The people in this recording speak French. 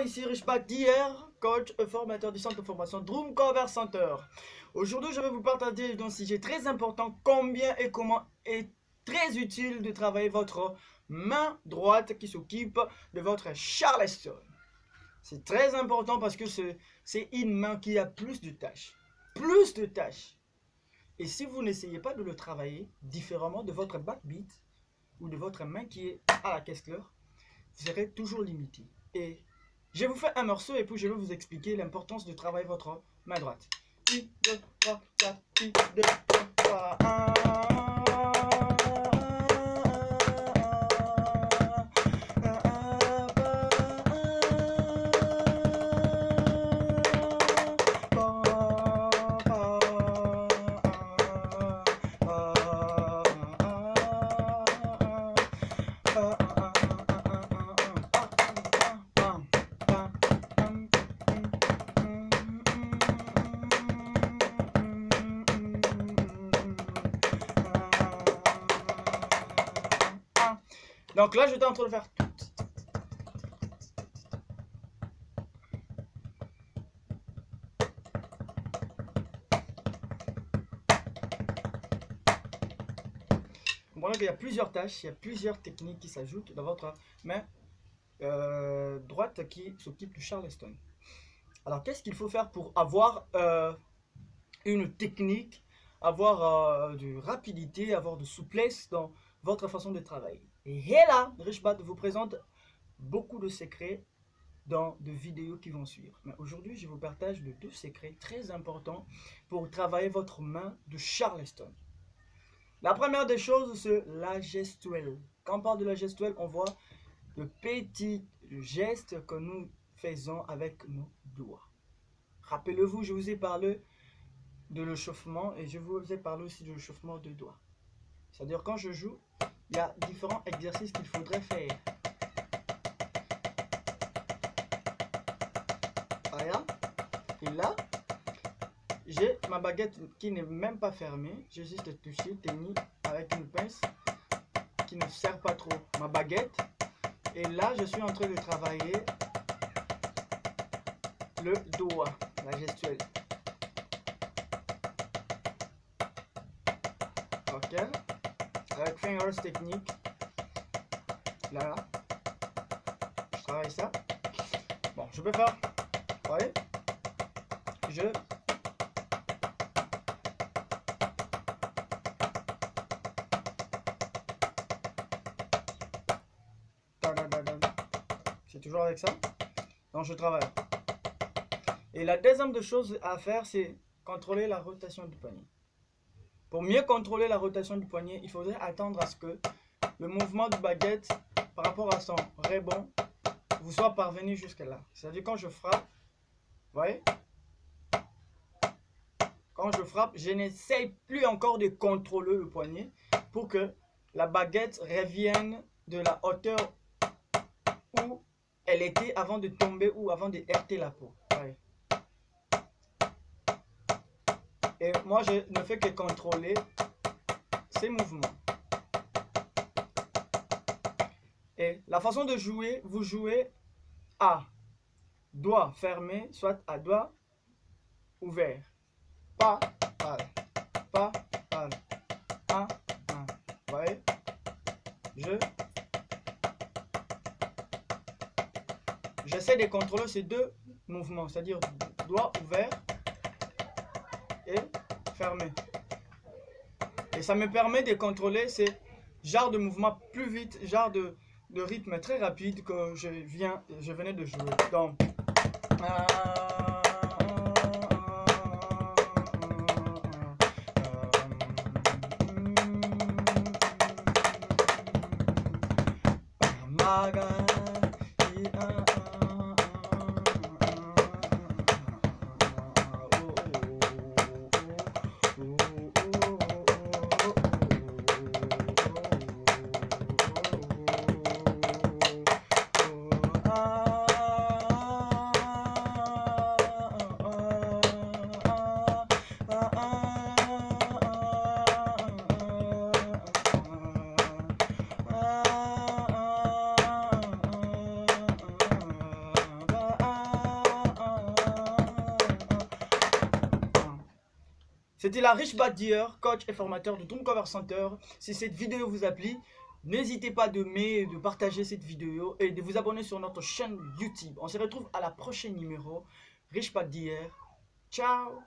ici Richbach d'hier, coach et formateur du centre de formation Dream Cover Center. Aujourd'hui, je vais vous partager un sujet très important, combien et comment est très utile de travailler votre main droite qui s'occupe de votre Charleston. C'est très important parce que c'est une main qui a plus de tâches. Plus de tâches. Et si vous n'essayez pas de le travailler différemment de votre backbeat ou de votre main qui est à la caisse claire, vous serez toujours limité. Et je vais vous faire un morceau et puis je vais vous expliquer l'importance de travailler votre main droite. 1, 2, 3, 4, 1, 2, 3, 1. Donc là, j'étais en train de faire tout. Vous comprenez qu'il y a plusieurs tâches, il y a plusieurs techniques qui s'ajoutent dans votre main droite qui s'occupe du Charleston. Alors, qu'est-ce qu'il faut faire pour avoir une technique, avoir de rapidité, avoir de souplesse dans votre façon de travailler? Et là, Richbach vous présente beaucoup de secrets dans de vidéos qui vont suivre. Mais aujourd'hui, je vous partage de 2 secrets très importants pour travailler votre main de Charleston. La première des choses, c'est la gestuelle. Quand on parle de la gestuelle, on voit de petits gestes que nous faisons avec nos doigts. Rappelez-vous, je vous ai parlé de l'échauffement et je vous ai parlé aussi de l'échauffement de doigts. C'est-à-dire quand je joue, il y a différents exercices qu'il faudrait faire. Voilà. Et là, j'ai ma baguette qui n'est même pas fermée. J'ai juste touché, tenir avec une pince qui ne sert pas trop ma baguette. Et là, je suis en train de travailler le doigt, la gestuelle. Ok. Avec fingers technique. Là. Je travaille ça. Bon, je peux faire. Vous voyez? C'est toujours avec ça. Donc je travaille. Et la deuxième des choses à faire, c'est contrôler la rotation du poignet. Pour mieux contrôler la rotation du poignet, il faudrait attendre à ce que le mouvement de baguette par rapport à son rebond vous soit parvenu jusque là. C'est-à-dire quand je frappe, vous voyez? Quand je frappe, je n'essaye plus encore de contrôler le poignet pour que la baguette revienne de la hauteur où elle était avant de tomber ou avant de heurter la peau. Ouais. Et moi, je ne fais que contrôler ces mouvements. Et la façon de jouer, vous jouez à doigt fermé, soit à doigt ouvert. Pas, pas, pas, pas, un, un. Vous voyez? J'essaie de contrôler ces 2 mouvements, c'est-à-dire doigt ouvert et fermé. Et ça me permet de contrôler ces genres de mouvements plus vite, genre de rythme très rapide que je venais de jouer. Donc, C'était la Rich Bad Deer, coach et formateur de Tom Cover Center. Si cette vidéo vous a plu, n'hésitez pas de partager cette vidéo et de vous abonner sur notre chaîne YouTube. On se retrouve à la prochaine numéro. Rich Bad Deer. Ciao.